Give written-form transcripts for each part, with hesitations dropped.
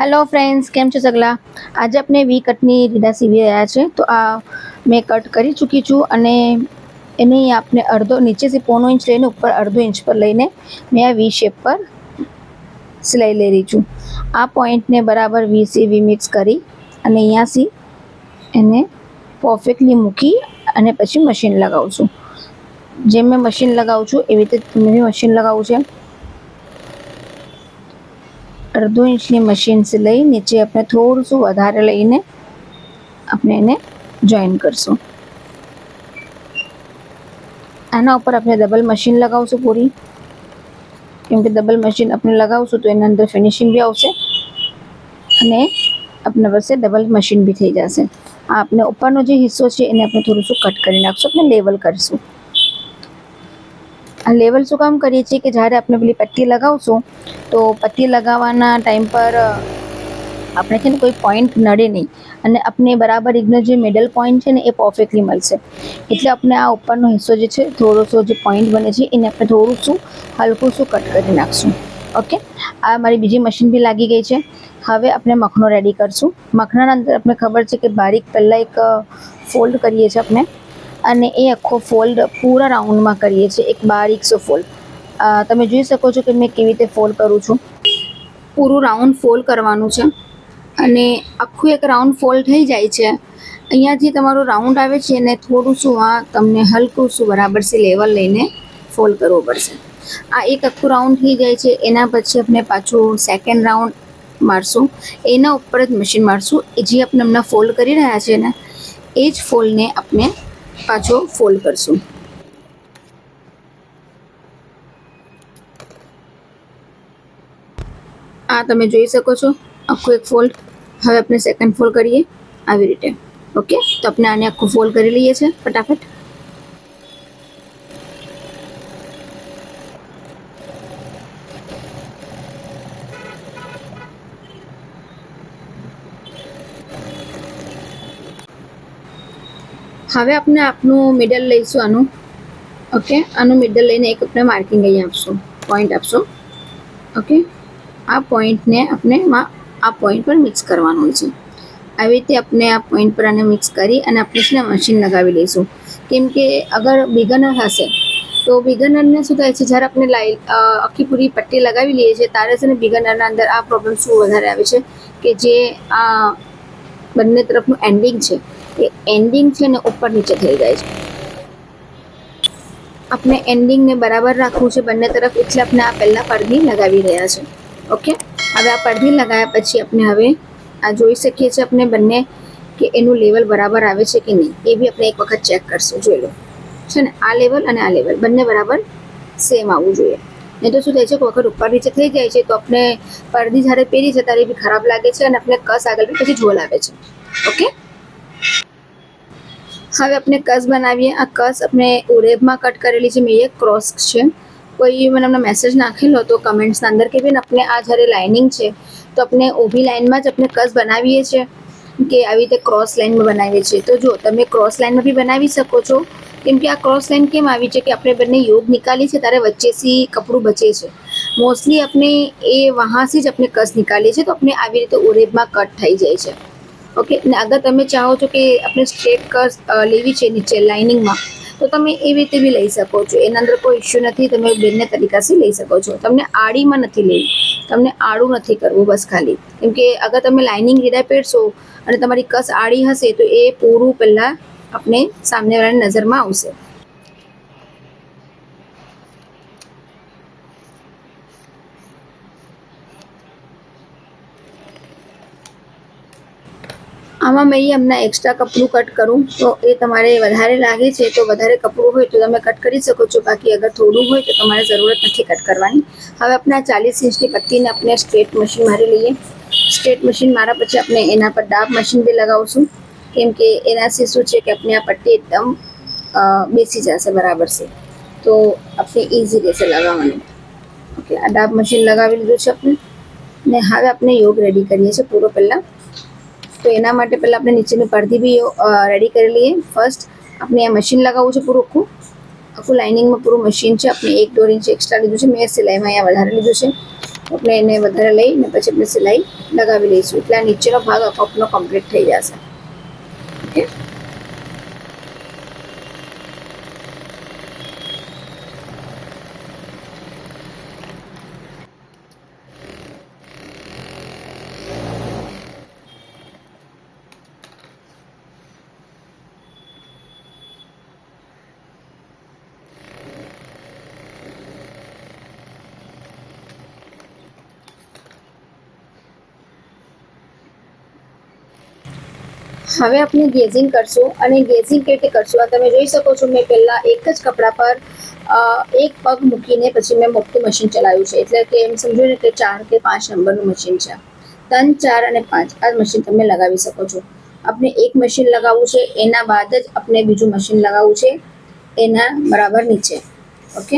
Hello friends, કેમ છો સગલા? આજે આપણે વી કટની રીડા સીવી રહ્યા છે. તો આ મેં કટ કરી ચૂકી છું અને એની આપણે અડધો નીચેથી 1.5 ઇંચ લઈને ઉપર અડધો ઇંચ પર લઈને મેં આ વી શેપ પર સિલાઈ લઈ રહી છું. આ પોઈન્ટને બરાબર વી મિક્સ કરી અને અહીંયાથી એને પરફેક્ટલી મૂકી અને પછી મશીન લગાવું છું. જેમ મેં મશીન લગાવું છું એવી રીતે તમે બી મશીન લગાવવું છે. અડધો ઇંચની મશીનથી લઈ નીચે આપણે થોડું શું વધારે લઈને આપણે એને જોઈન કરશું. આના ઉપર આપણે ડબલ મશીન લગાવશું પૂરી, કેમ કે ડબલ મશીન આપણે લગાવશું તો એના અંદર ફિનિશિંગ બી આવશે અને આપણે પાસે ડબલ મશીન બી થઈ જશે. આ આપણે ઉપરનો જે હિસ્સો છે એને આપણે થોડું શું કટ કરી નાખશું, આપણે લેવલ કરીશું. આ લેવલ શું કામ કરીએ છીએ કે જ્યારે આપણે પેલી પટ્ટી લગાવશું તો પટ્ટી લગાવવાના ટાઈમ પર આપણે છે ને કોઈ પોઈન્ટ નડે નહીં અને આપણે બરાબર એકનો જે મિડલ પોઈન્ટ છે ને એ પરફેક્ટલી મળશે. એટલે આપણે આ ઉપરનો હિસ્સો જે છે થોડોસો જે પોઈન્ટ બને છે એને આપણે થોડું શું હલકું શું કટ કરી નાખશું. ઓકે, આ મારી બીજી મશીન બી લાગી ગઈ છે. હવે આપણે મખનો રેડી કરશું. મખનાના અંદર આપણે ખબર છે કે બારીક પહેલાં એક ફોલ્ડ કરીએ છીએ આપણે અને એ આખો ફોલ્ડ પૂરા રાઉન્ડમાં કરીએ છીએ, એક બારીકસો ફોલ્ડ. તમે જોઈ શકો છો કે મેં કેવી રીતે ફોલ્ડ કરું છું. પૂરું રાઉન્ડ ફોલ્ડ કરવાનું છે અને આખું એક રાઉન્ડ ફોલ્ડ થઈ જાય છે. અહીંયાથી તમારું રાઉન્ડ આવે છે ને થોડું શું આ તમને હલકું શું બરાબર છે લેવલ લઈને ફોલ્ડ કરવો પડશે. આ એક આખું રાઉન્ડ થઈ જાય છે. એના પછી આપણે પાછું સેકન્ડ રાઉન્ડ મારશું, એના ઉપર જ મશીન મારશું. એ જે આપણે હમણાં ફોલ્ડ કરી રહ્યા છે ને એ જ ફોલ્ડને આપણે પાછો ફોલ્ડ કરશું. આ તમે જોઈ શકો છો આખું એક ફોલ્ડ. હવે આપણે સેકન્ડ ફોલ્ડ કરીએ આવી રીતે. ઓકે, તો આપણે આને આખું ફોલ્ડ કરી લઈએ છીએ ફટાફટ. હવે આપણે આપનું મિડલ લઈશું આનું. ઓકે, આનું મિડલ લઈને એક આપણે માર્કિંગ અહીંયા આપશું, પોઈન્ટ આપશું. ઓકે, આ પોઈન્ટને આપણે આ પોઈન્ટ પર મિક્સ કરવાનું હોય છે. આવી રીતે આપણે આ પોઈન્ટ પર આને મિક્સ કરી અને આપણે છે ને મશીન લગાવી લઈશું. કેમ કે અગર બિગનર હશે તો બિગનરને શું થાય છે, જ્યારે આપણે આખી પૂરી પટ્ટી લગાવી લઈએ છીએ ત્યારે છે ને બિગનરના અંદર આ પ્રોબ્લેમ શું વધારે આવે છે કે જે આ બંને તરફનું એન્ડિંગ છે એ એન્ડિંગ છે ને ઉપર નીચે થઈ જાય છે. આપણે એન્ડિંગને બરાબર રાખવું છે બંને તરફ, એટલે આપણે આ પહેલાં પડધી લગાવી રહ્યા છે. ઓકે, હવે આ પડધી લગાવ્યા પછી આપણે હવે આ જોઈ શકીએ છીએ આપણે બંને કે એનું લેવલ બરાબર આવે છે કે નહીં. એ બી આપણે એક વખત ચેક કરશું. જોઈ લો છે ને, આ લેવલ અને આ લેવલ બંને બરાબર સેમ આવવું જોઈએ. નહીં તો શું થાય છે કે વખત ઉપર નીચે થઈ જાય છે તો આપણે પડધી જ્યારે પહેરી છે ત્યારે બી ખરાબ લાગે છે અને આપણે કસ આગળ બી પછી ઝોલ આવે છે. ઓકે, હવે આપણે કસ બનાવીએ. આ કસ આપણે ઉરેબમાં કટ કરેલી છે. મેં એક ક્રોસ છે, કોઈ મને અમને મેસેજ નાખેલો હતો કમેન્ટ્સના અંદર કે બેન આપણે આ જ્યારે લાઇનિંગ છે તો આપણે ઊભી લાઇનમાં જ આપણે કસ બનાવીએ છીએ કે આવી રીતે ક્રોસ લાઇનમાં બનાવીએ છીએ. તો જો તમે ક્રોસ લાઇનમાં બી બનાવી શકો છો. કેમ કે આ ક્રોસ લાઇન કેમ આવી છે કે આપણે બંને યોગ નિકાલી છે ત્યારે વચ્ચેથી કપડું બચે છે. મોસ્ટલી આપણે એ વહાંથી જ આપણે કસ નિકાલીએ છીએ તો આપણે આવી રીતે ઉરેબમાં કટ થઈ જાય છે. ઓકે, ને અગર તમે ચાહો છો કે આપણે સ્ટ્રેટ કસ લેવી છે નીચે લાઇનિંગમાં તો તમે એવી રીતે બી લઈ શકો છો. એના અંદર કોઈ ઇશ્યુ નથી, તમે બંને તરીકાથી લઈ શકો છો. તમને આડીમાં નથી લેવી, તમને આડું નથી કરવું બસ ખાલી. કેમ કે અગર તમે લાઇનિંગ રીડા પહેરશો અને તમારી કસ આડી હશે તો એ પૂરું પહેલાં આપણે સામેવાળાની નજરમાં આવશે. આમાં મેં હમણાં એક્સ્ટ્રા કપડું કટ કરું તો એ તમારે વધારે લાગે છે તો વધારે કપડું હોય તો તમે કટ કરી શકો છો. બાકી અગર થોડું હોય તો તમારે જરૂરત નથી કટ કરવાની. હવે આપણે આ 40 ઇંચની પટ્ટીને આપણે સ્ટ્રેટ મશીન મારી લઈએ. સ્ટ્રેટ મશીન મારા પછી આપણે એના પર ડાબ મશીન બી લગાવશું. કેમ કે એનાથી શું છે કે આપણે આ પટ્ટી એકદમ બેસી જશે બરાબર છે, તો આપણે ઇઝી રહેશે લગાવવાનું. ઓકે, આ ડાબ મશીન લગાવી લીધું છે આપણે ને હવે આપણે યોગ રેડી કરીએ છીએ પૂરો પહેલાં. તો એના માટે પહેલાં આપણે નીચેની પડધી બી રેડી કરી લઈએ. ફર્સ્ટ આપણે આ મશીન લગાવવું છે પૂરું આખું લાઇનિંગમાં પૂરું મશીન છે. આપણે 1-1.5 ઇંચ એક્સ્ટ્રા લીધું છે. મેં સિલાઈમાં અહીંયા વધારે લીધું છે. આપણે એને વધારે લઈને પછી આપણે સિલાઈ લગાવી લઈશું એટલે આ નીચેનો ભાગ આપનો કમ્પ્લીટ થઈ જશે. ઓકે. હવે આપણે ગેઝિંગ કરશું અને ગેઝિંગ કેવી રીતે કરશું આ તમે જોઈ શકો છો. મેં પહેલાં એક જ કપડા પર એક પગ મૂકીને પછી મેં મોટું મશીન ચલાવ્યું છે એટલે કે એમ સમજો ને કે 4 કે 5 નંબરનું મશીન છે. 3, 4 અને 5 આ મશીન તમે લગાવી શકો છો. આપણે એક મશીન લગાવવું છે એના બાદ જ આપણે બીજું મશીન લગાવવું છે એના બરાબર નીચે. ઓકે.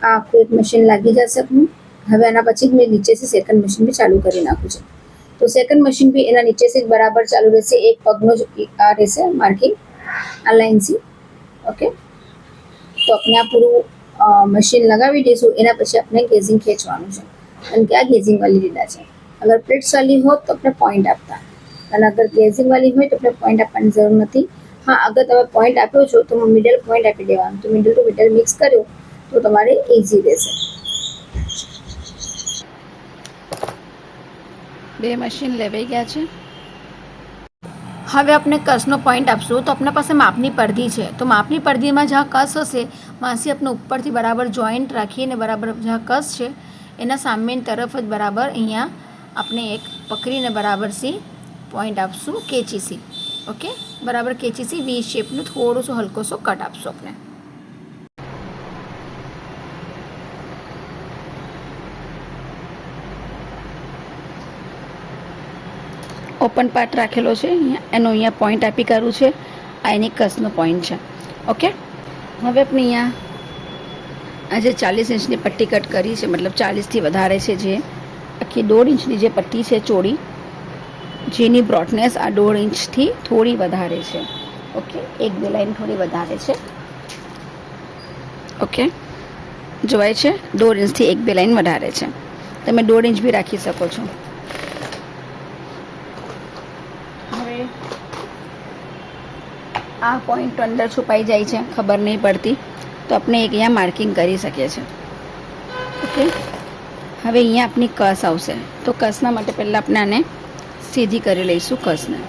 આ આખું એક મશીન લાગી જશે આપણું. હવે આના પછી જ મેં નીચેથી સેકન્ડ મશીન બી ચાલુ કરી નાખું છે. તો સેકન્ડ મશીન બી એના નીચે से बराबर चालू રહેશે. એક પગનો જ આ રહેશે માર્કિંગ આ લાઇનથી. ઓકે. તો આપણે આ પૂરું મશીન લગાવી દઈશું. એના પછી આપણે ગેઝિંગ ખેંચવાનું છે અને કે આ ગેઝિંગ વાળી લીડા છે. અગર પ્લેટ્સ વાળી હોત તો આપણે પોઈન્ટ આપતા અને અગર ગેઝિંગ વાળી હોય તો આપણે પોઈન્ટ આપવાની જરૂર નથી. હા, અગર તમે પોઈન્ટ આપ્યો છો તો મિડલ પોઈન્ટ આપી દેવાનું. તો મિડલ ટુ મિડલ મિક્સ કર્યો તો તમારે ઇઝી રહેશે. બે મશીન લેવાઈ ગયા છે. હવે આપણે કસનો પોઈન્ટ આપશું તો આપણા પાસે માપની પડધી છે. તો માપની પડધીમાં જ્યાં કસ હશે માસી આપણે ઉપરથી બરાબર જોઈન્ટ રાખીને બરાબર જ્યાં કસ છે એના સામેની તરફ જ બરાબર અહીંયા આપણે એક પકડીને બરાબર સી પોઈન્ટ આપશું કેચીસી. ઓકે. બરાબર કેચીસી વી શેપનું થોડું હલકો સો કટ આપશું આપણે. ઓપન પાર્ટ રાખેલો છે એનો અહીંયા પોઈન્ટ આપી કર્યું છે. આ એની કસનો પોઈન્ટ છે. ઓકે. હવે આપણે અહીંયા આજે 40 ઇંચની પટ્ટી કટ કરી છે મતલબ 40થી વધારે છે જે આખી 1.5 ઇંચની જે પટ્ટી છે ચોડી જેની બ્રોડનેસ આ 1.5 ઇંચથી થોડી વધારે છે. ઓકે. 1-2 લાઈન થોડી વધારે છે. ઓકે. જોવાય છે 1.5 ઇંચથી 1-2 લાઈન વધારે છે. તમે 1.5 ઇંચ બી રાખી શકો છો. આ પોઈન્ટ અંદર છુપાઈ જાય છે ખબર નહીં પડતી તો આપણે એક અહીંયા માર્કિંગ કરી શકીએ છીએ. ઓકે. હવે અહીંયા આપણી કસ આવશે તો કસના માટે પહેલાં આપણે આને સીધી કરી લઈશું કસને.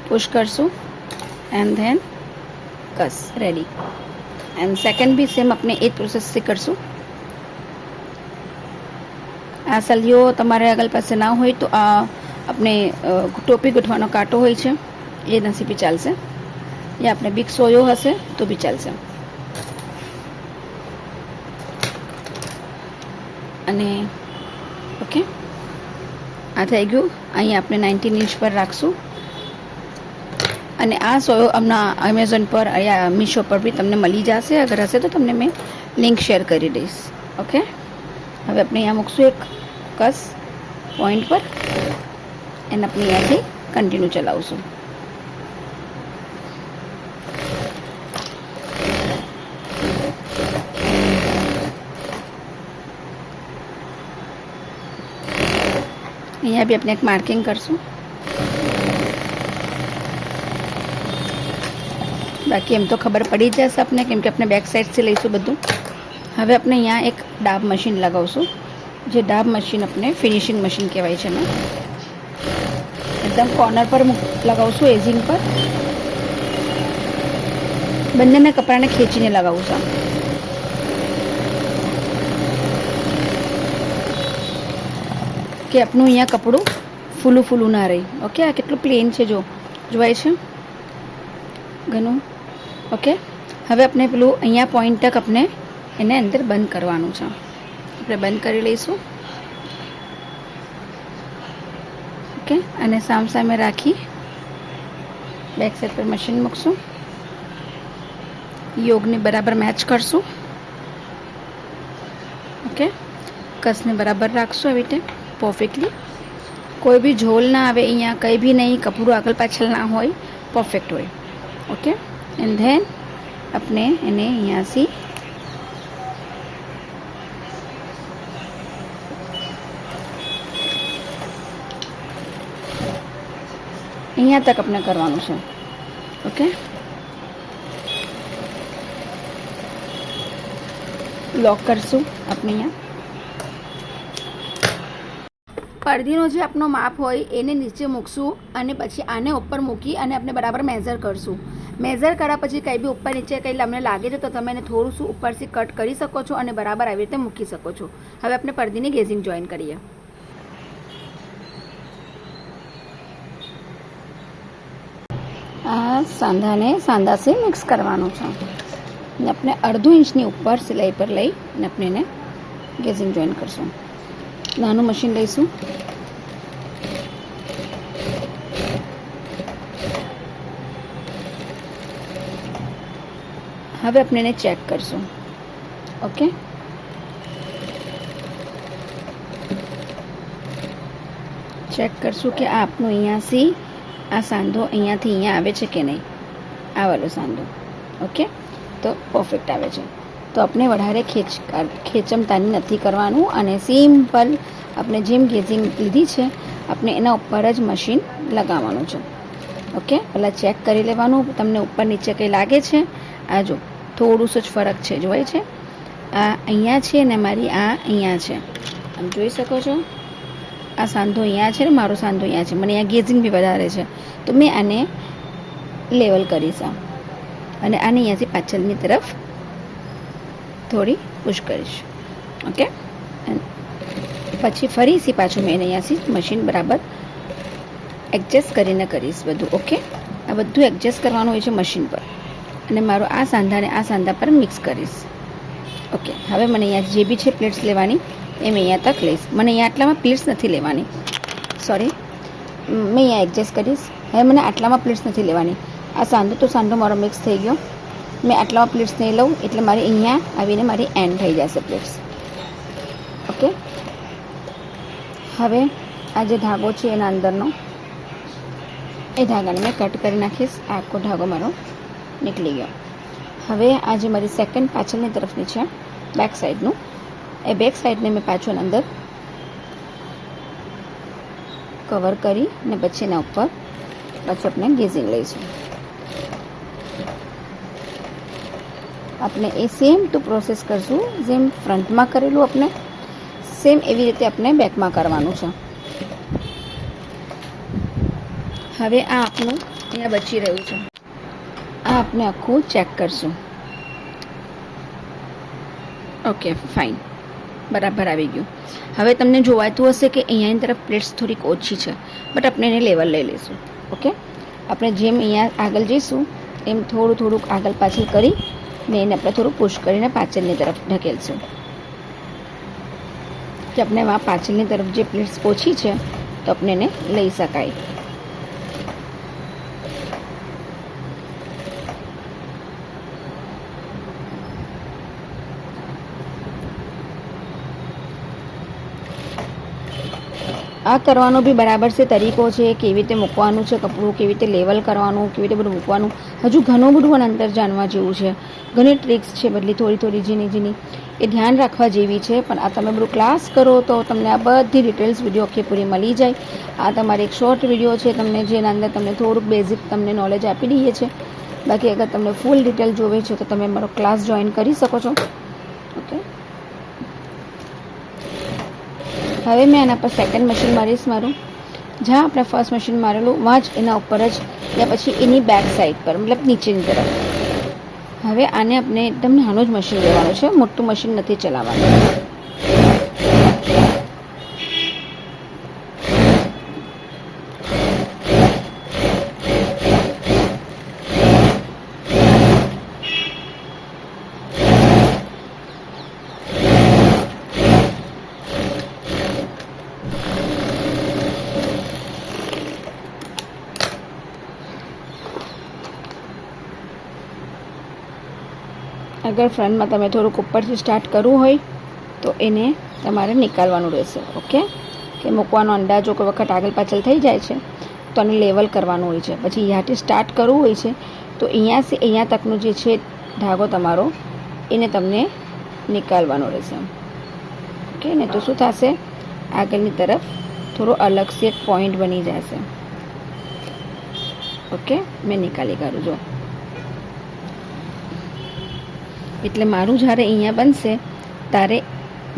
પુશ કરશું એન્ડ ધેન કસ રેડી. એન્ડ સેકન્ડ બી સેમ આપણે એ જ પ્રોસેસથી કરશું. આ સલિયો તમારે અગર પાસે ના હોય તો આ આપણે ટોપી ગોઠવાનો કાંટો હોય છે એ નથી બી ચાલશે. એ આપણે બિગ સોયો હશે તો બી ચાલશે. અને ઓકે આ થઈ ગયું. અહીં આપણે 19 ઇંચ પર રાખશું અને આ સોયો હમણાં એમેઝોન પર અહીંયા મીશો પર બી તમને મળી જશે. અગર હશે તો તમને મેં લિંક શેર કરી દઈશ. ઓકે. હવે આપણે અહીંયા મૂકશું એક કસ પોઈન્ટ પર એને આપણે અહીંયાથી કન્ટિન્યુ ચલાવશું. અહીંયા બી આપણે એક માર્કિંગ કરશું. બાકી એમ તો ખબર પડી જ જશે આપણે કેમ કે આપણે બેક સાઈડથી લઈશું બધું. હવે આપણે અહીંયા એક ડાબ મશીન લગાવશું. જે ડાબ મશીન આપણે ફિનિશિંગ મશીન કહેવાય છે ને એકદમ કોર્નર પર લગાવશું એજિંગ પર. બંનેના કપડાને ખેંચીને લગાવું છું કે આપણું અહીંયા કપડું ફૂલું ના રહે. ઓકે. આ કેટલું પ્લેન છે જોવાય છે ઘણું. ઓકે. હવે આપણે પેલું અહીંયા પોઈન્ટ તક આપણે એને અંદર બંધ કરવાનું છે. આપણે બંધ કરી લઈશું. ઓકે. અને સામે રાખી બેક સાઈડ પર મશીન મૂકશું. યોગને બરાબર મેચ કરશું. ઓકે. કસને બરાબર રાખશું આવી રીતે પરફેક્ટલી. કોઈ બી ઝોલ ના આવે અહીંયા, કંઈ બી નહીં, કપડું આગળ પાછળ ના હોય, પરફેક્ટ હોય. ઓકે, એન્ડ ધેન આપણે એને અહીંયાથી અહીંયા તક આપણે કરવાનું છે. ઓકે, લોક કરશું આપણે અહીંયા. પડદીનો જે આપણો માપ હોય એને નીચે મૂકશું અને પછી આને ઉપર મૂકી અને આપણે બરાબર મેઝર કરશું. મેઝર કર્યા પછી કંઈ બી ઉપર નીચે કંઈ તમને લાગે છે તો તમે એને થોડું શું ઉપરથી કટ કરી શકો છો અને બરાબર આવી રીતે મૂકી શકો છો. હવે આપણે પડદીની ગેઝિંગ જોઈન કરીએ. આ સાંધાને સાંધાથી મિક્સ કરવાનું છે અને આપણે અડધો ઇંચની ઉપર સિલાઈ પર લઈ અને આપણે એને ગેઝિંગ જોઈન કરશું. નાનું મશીન લઈશું. હવે આપણે એને ચેક કરશું. ઓકે, ચેક કરશું કે આ આપણું અહીંયાથી આ સાંધો અહીંયાથી અહીંયા આવે છે કે નહીં. આ વાળો સાંધો ઓકે, તો પરફેક્ટ આવે છે. તો આપણે વધારે ખેંચમતાની નથી કરવાનું અને સિમ્પલ આપણે જેમ ગેઝિંગ લીધી છે આપણે એના ઉપર જ મશીન લગાવવાનું છે. ઓકે, પહેલાં ચેક કરી લેવાનું તમને ઉપર નીચે કંઈ લાગે છે. આ જો થોડું જ ફરક છે, જોવાય છે. આ અહીંયા છે ને મારી આ અહીંયા છે, આમ જોઈ શકો છો. આ સાંધો અહીંયા છે ને મારો સાંધો અહીંયા છે. મને અહીંયા ગેઝિંગ બી વધારે છે તો મેં આને લેવલ કરીશ અને આને અહીંયાથી પાછળની તરફ થોડી પુશ કરીશ. ઓકે, પછી ફરીથી પાછું મેં અહીંયાથી મશીન બરાબર એડજસ્ટ કરીને કરીશ બધું. ઓકે, આ બધું એડજસ્ટ કરવાનું હોય છે મશીન પર અને મારો આ સાંધાને આ સાંધા પર મિક્સ કરીશ. ઓકે, હવે મને અહીંયા જે બી છે પ્લેટ્સ લેવાની એ મેં અહીંયા તક લઈશ. મને અહીંયા આટલામાં પ્લેટ્સ નથી લેવાની, સોરી, મેં અહીંયા એડજસ્ટ કરીશ. હવે મને આટલામાં પ્લેટ્સ નથી લેવાની. આ સાંધો તો સાંધો મારો મિક્સ થઈ ગયો. મેં આટલામાં પ્લેટ્સ નહીં લઉં એટલે મારી અહીંયા આવીને મારી એન્ડ થઈ જશે પ્લેટ્સ. ઓકે, હવે આ જે ધાગો છે એના અંદરનો એ ધાગાને મેં કટ કરી નાખીશ. આ આખો ધાગો મારો નીકળી ગયો. હવે આ જે મારી સેકન્ડ પાછળની તરફની છે બેક સાઈડનું, એ બેક સાઈડને મેં પાછું અંદર કવર કરી ને પછી એના ઉપર પાછું આપણે ગેઝિંગ લઈશું. આપણે એ સેમ ટુ પ્રોસેસ કરશું જેમ ફ્રન્ટમાં કરેલું આપણે સેમ એવી રીતે આપણે બેકમાં કરવાનું છે. હવે આ આપણું અહીંયા બચી રહ્યું છે, આ આપણે આખું ચેક કરશું. ઓકે, ફાઇન, બરાબર આવી ગયું. હવે તમને જોવાતું હશે કે અહીંયાની તરફ પ્લેટ્સ થોડીક ઓછી છે, બટ આપણે એને લેવલ લઈ લઈશું. ઓકે, આપણે જેમ અહીંયા આગળ જઈશું એમ થોડું થોડુંક આગળ પાછળ કરી ને એને આપણે થોડું પુશ કરીને પાછળની તરફ ઢકેલશું કે આપણે આ પાછળની તરફ જે પ્લેટ્સ ઓછી છે તો આપણે એને લઈ શકાય. આ કરવાનો બી બરાબર છે તરીકો છે, કેવી રીતે મૂકવાનું છે કપડું, કેવી રીતે લેવલ કરવાનું, કેવી રીતે બધું મૂકવાનું. હજુ ઘણું બધું અંદર જાણવા જેવું છે. ઘણી ટ્રિક્સ છે બદલી થોડી થોડી ઝીણી ઝીણી, એ ધ્યાન રાખવા જેવી છે. પણ આ તમે બધું ક્લાસ કરો તો તમને આ બધી ડિટેલ્સ વિડીયો આખી પૂરી મળી જાય. આ તમારી એક શોર્ટ વિડીયો છે તમને જેના અંદર તમને થોડુંક બેઝિક તમને નોલેજ આપી દઈએ છે. બાકી અગર તમને ફૂલ ડિટેલ જોવે છે તો તમે મારો ક્લાસ જોઈન કરી શકો છો. ઓકે, હવે મેં આના પર સેકન્ડ મશીન મારીશ મારું. જ્યાં આપણે ફર્સ્ટ મશીન મારેલું વાં જ એના ઉપર જ યા પછી એની બેક સાઈડ પર મતલબ નીચેની તરફ. હવે આને આપણે એકદમ નાનું જ મશીન લેવાનું છે, મોટું મશીન નથી ચલાવવાનું. અગર ફ્રન્ટમાં તમે થોડુંક ઉપરથી સ્ટાર્ટ કરવું હોય તો એને તમારે નીકાળવાનું રહેશે. ઓકે, કે મૂકવાનો અંદાજો કોઈ વખત આગળ પાછળ થઈ જાય છે તો આને લેવલ કરવાનું હોય છે. પછી અહીંયાથી સ્ટાર્ટ કરવું હોય છે તો અહીંયાથી અહીંયા તકનો જે છે ધાગો તમારો એને તમને નીકાળવાનો રહેશે. ઓકે ને તો શું થશે, આગળની તરફ થોડો અલગ સે એક પોઈન્ટ બની જશે. ઓકે, મેં નીકાળી કાઢું જો. એટલે મારું જ્યારે અહીંયા બનશે ત્યારે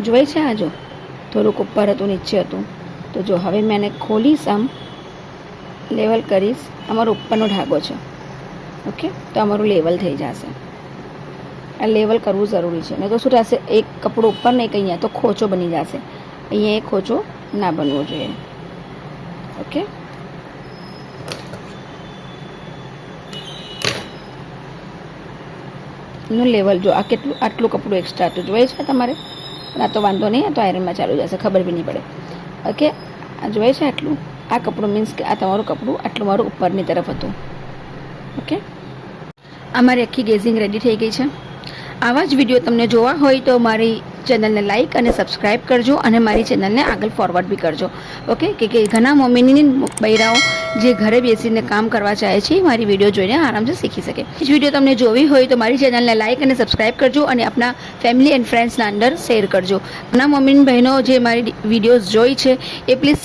જોઈ છે આ જો થોડુંક ઉપર હતું નીચે હતું, તો જો હવે મેં એને ખોલીશ, આમ લેવલ કરીશ. અમારો ઉપરનો ધાગો છે. ઓકે, તો અમારું લેવલ થઈ જશે. આ લેવલ કરવું જરૂરી છે, નહીં તો શું થશે, એક કપડું ઉપર ને એક અહીંયા તો ખોચો બની જશે. અહીંયા એક ખોચો ના બનવો જોઈએ. ઓકે, નું લેવલ જો આ કેટલું આટલું કપડું એક્સ્ટ્રા હતું જોઈએ છે તમારે, પણ આ તો વાંધો નહીં, આ તો આયરનમાં ચાલુ જશે, ખબર બી નહીં પડે. ઓકે, આ જોઈએ છે આટલું, આ કપડું મીન્સ કે આ તમારું કપડું આટલું મારું ઉપરની તરફ હતું. ઓકે, અમારી આખી ગેઝિંગ રેડી થઈ ગઈ છે. આવા જ વિડીયો તમને જોવા હોય તો મારી ચેનલને લાઇક અને સબસ્ક્રાઈબ કરજો અને મારી ચેનલને આગળ ફોરવર્ડ બી કરજો. ઓકે, કે ઘણા મમ્મીની બૈરાઓ જે ઘરે બેસીને કામ કરવા ચાહે છે મારી વિડીયો જોઈને આરામથી શીખી શકે. એ જ વિડીયો તમને જોવી હોય તો મારી ચેનલને લાઇક અને સબસ્ક્રાઈબ કરજો અને આપણા ફેમિલી એન્ડ ફ્રેન્ડ્સના અંદર શેર કરજો. ઘણા મમ્મી બહેનો જે મારી વિડીયોઝ જોઈ છે એ પ્લીઝ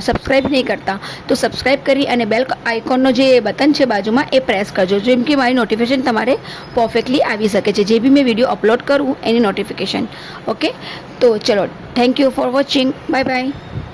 સબસ્ક્રાઈબ નહીં કરતા, તો સબસ્ક્રાઈબ કરી અને બેલ આઇકોનનો જે બટન છે બાજુમાં એ પ્રેસ કરજો, જેમ કે મારી નોટિફિકેશન તમારે પરફેક્ટલી આવી શકે છે, જે બી મેં વિડીયો અપલોડ કરું એની નોટિફિકેશન. ઓકે, તો ચલો, thank you for watching. Bye bye.